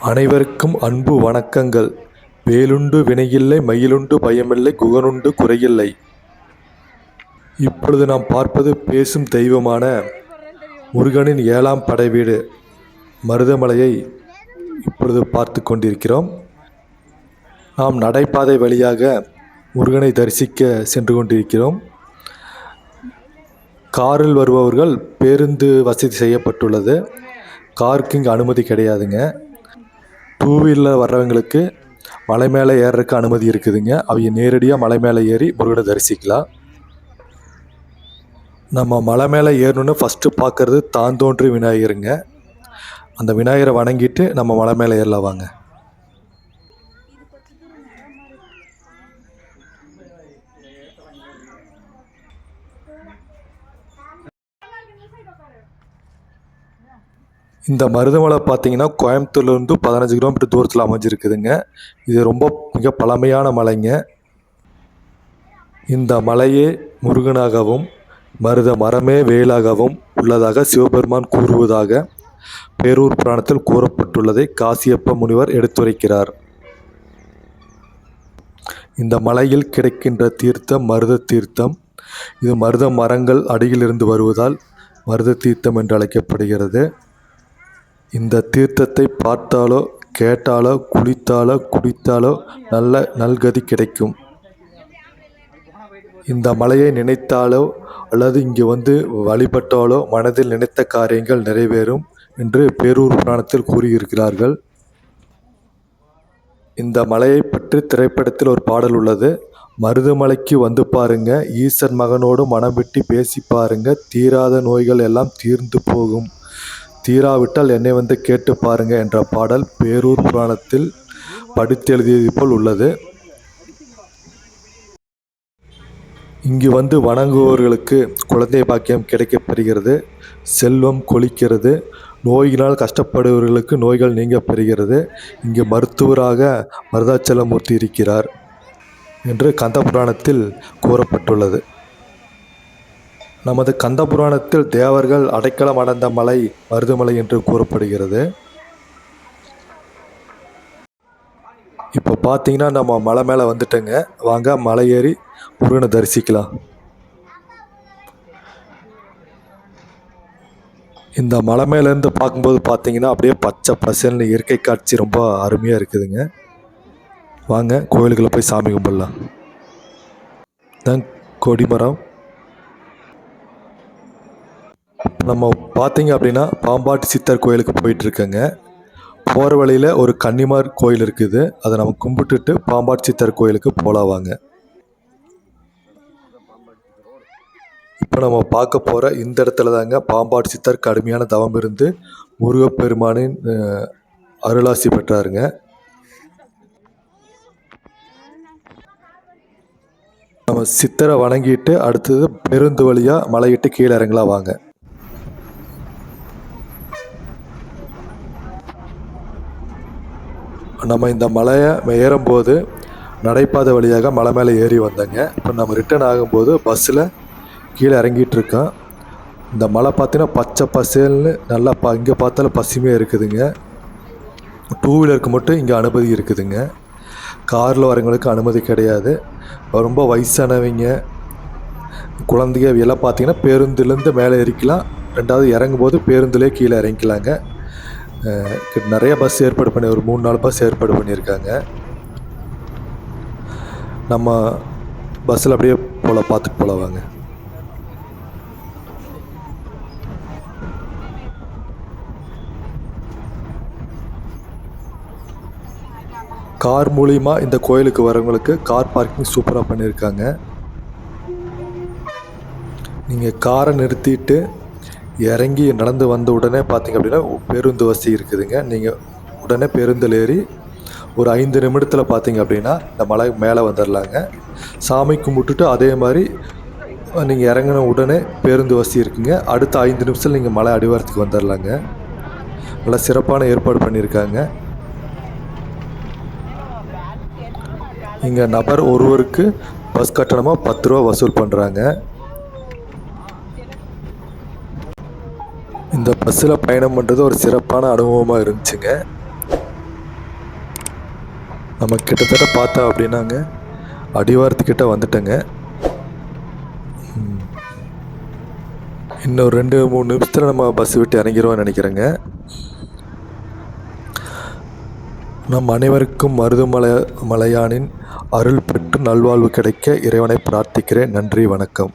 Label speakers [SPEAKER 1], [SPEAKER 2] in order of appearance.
[SPEAKER 1] அனைவருக்கும் அன்பு வணக்கங்கள். வேலுண்டு வினையில்லை, மயிலுண்டு பயமில்லை, குகனுண்டு குறையில்லை. இப்பொழுது நாம் பார்ப்பது பேசும் தெய்வமான முருகனின் 7ஆம் படை வீடு மருதமலையை இப்பொழுது பார்த்து கொண்டிருக்கிறோம். நாம் நடைபாதை வழியாக முருகனை தரிசிக்க சென்று கொண்டிருக்கிறோம். காரில் வருபவர்கள் பேருந்து வசதி செய்யப்பட்டுள்ளது. காருக்கு இங்கே அனுமதி கிடையாதுங்க. 2 வீலர் வர்றவங்களுக்கு மலை மேலே ஏறுறதுக்கு அனுமதி இருக்குதுங்க. அவங்க நேரடியாக மலை மேலே ஏறி முருகனை தரிசிக்கலாம். நம்ம மலை மேலே ஏறணுன்னு ஃபஸ்ட்டு பார்க்குறது தாந்தோன்றி விநாயகருங்க. அந்த விநாயகரை வணங்கிட்டு நம்ம மலை மேலே ஏறலாம் வாங்க. இந்த மருதமலை பார்த்தீங்கன்னா கோயம்புத்தூர்லேருந்து 15 கிலோமீட்டர் தூரத்தில் அமைஞ்சிருக்குதுங்க. இது ரொம்ப மிக பழமையான மலைங்க. இந்த மலையே முருகனாகவும் மருத மரமே வேலாகவும் உள்ளதாக சிவபெருமான் கூறுவதாக பேரூர் புராணத்தில் கூறப்பட்டுள்ளதை காசியப்ப முனிவர் எடுத்துரைக்கிறார். இந்த மலையில் கிடைக்கின்ற தீர்த்தம் மருத தீர்த்தம். இது மருத மரங்கள் அடியிலிருந்து வருவதால் மருத தீர்த்தம் என்று அழைக்கப்படுகிறது. இந்த தீர்த்தத்தை பார்த்தாலோ கேட்டாலோ குளித்தாலோ குடித்தாலோ நல்ல நல்கதி கிடைக்கும். இந்த மலையை நினைத்தாலோ அல்லது இங்கு வந்து வழிபட்டாலோ மனதில் நினைத்த காரியங்கள் நிறைவேறும் என்று பேரூர் புராணத்தில் கூறியிருக்கிறார்கள். இந்த மலையை பற்றி திரைப்படத்தில் ஒரு பாடல் உள்ளது. மருதமலைக்கு வந்து பாருங்க, ஈசன் மகனோடு மனம் விட்டு பேசி பாருங்க, தீராத நோய்கள் எல்லாம் தீர்ந்து போகும், தீராவிட்டால் என்னை வந்து கேட்டு பாருங்க என்ற பாடல் பேரூர் புராணத்தில் படித்தெழுதியது போல் உள்ளது. இங்கு வந்து வணங்குபவர்களுக்கு குழந்தை பாக்கியம் கிடைக்கப்பெறுகிறது, செல்வம் கொழிக்கிறது, நோயினால் கஷ்டப்படுபவர்களுக்கு நோய்கள் நீங்க பெறுகிறது. இங்கு மருத்துவராக மருதாச்சலமூர்த்தி இருக்கிறார் என்று கந்த புராணத்தில் கூறப்பட்டுள்ளது. நமது கந்த புராணத்தில் தேவர்கள் அடைக்கலம் அடைந்த மலை மருதமலை என்று கூறப்படுகிறது. இப்போ பார்த்தீங்கன்னா நம்ம மலை மேலே வந்துட்டோங்க. வாங்க மலை ஏறி முருகனை தரிசிக்கலாம். இந்த மலை மேலேருந்து பார்க்கும்போது பார்த்தீங்கன்னா அப்படியே பச்சை பசேல்னு இயற்கை காட்சி ரொம்ப அருமையாக இருக்குதுங்க. வாங்க கோயிலுக்குள்ளே போய் சாமி கும்பிடலாம். தான் கொடிமரம். நம்ம பார்த்தீங்க அப்படின்னா பாம்பாட்டி சித்தர் கோயிலுக்கு போயிட்டுருக்கேங்க. போகிற வழியில் ஒரு கன்னிமார் கோயில் இருக்குது. அதை நம்ம கும்பிட்டுட்டு பாம்பாட்டி சித்தர் கோயிலுக்கு போகலாம் வாங்க. இப்போ நம்ம பார்க்க போகிற இந்த இடத்துல தாங்க பாம்பாட்டி சித்தர் கடுமையான தவம் இருந்து முருகப்பெருமானின் அருளாசி பெற்றாருங்க. நம்ம சித்தரை வணங்கிட்டு அடுத்தது பேருந்து வழியாக மலையிட்டு கீழே இறங்கலாம் வாங்க. நம்ம இந்த மலையை ஏறும்போது நடைபாதை வழியாக மலை மேலே ஏறி வந்தோங்க. இப்போ நம்ம ரிட்டர்ன் ஆகும்போது பஸ்ஸில் கீழே இறங்கிட்டு இருக்கோம். இந்த மலை பார்த்தீங்கன்னா பச்சை பசேல்னு நல்லா இங்கே பார்த்தாலும் பசுமையாக இருக்குதுங்க. 2 வீலருக்கு மட்டும் இங்கே அனுமதி இருக்குதுங்க. காரில் வரவங்களுக்கு அனுமதி கிடையாது. ரொம்ப வயசானவங்க குழந்தைங்க எல்லாம் பார்த்தீங்கன்னா பேருந்துலேருந்து மேலே ஏறிக்கலாம். 2வது இறங்கும்போது பேருந்துலேயே கீழே இறங்கிக்கலாங்க. நிறைய பஸ் ஏற்பாடு பண்ணி ஒரு 3-4 பஸ் ஏற்பாடு பண்ணியிருக்காங்க. நம்ம பஸ்ஸில் அப்படியே பார்த்துட்டு போகலாம் வாங்க. கார் மூலிமா இந்த கோயிலுக்கு வரவங்களுக்கு கார் பார்க்கிங் சூப்பராக பண்ணியிருக்காங்க. நீங்கள் காரை நிறுத்திட்டு இறங்கி நடந்து வந்த உடனே பார்த்தீங்க அப்படின்னா பேருந்து வசதி இருக்குதுங்க. நீங்கள் உடனே பேருந்தில் ஏறி ஒரு 5 நிமிடத்தில் பார்த்தீங்க அப்படின்னா இந்த மலை மேலே வந்துடலாங்க. சாமி கும்பிட்டுட்டு அதே மாதிரி நீங்கள் இறங்கின உடனே பேருந்து வசதி இருக்குங்க. அடுத்த 5 நிமிஷத்தில் நீங்கள் மலை அடிவாரத்துக்கு வந்துடலாங்க. நல்லா சிறப்பான ஏற்பாடு பண்ணியிருக்காங்க. இங்கே நபர் ஒருவருக்கு பஸ் கட்டணமாக 10 ரூபா வசூல் பண்ணுறாங்க. இந்த பஸ்ஸில் பயணம் பண்ணுறது ஒரு சிறப்பான அனுபவமாக இருந்துச்சுங்க. நம்ம கிட்டத்தட்ட பார்த்தோம் அப்படின்னாங்க அடிவாரத்துக்கிட்ட வந்துட்டேங்க. இன்னும் 2-3 நிமிஷத்தில் நம்ம பஸ் விட்டு இறங்கிடுவோம்னு நினைக்கிறேங்க. நம் அனைவருக்கும் மருதுமலையானின் அருள் பெற்று நல்வாழ்வு கிடைக்க இறைவனை பிரார்த்திக்கிறேன். நன்றி, வணக்கம்.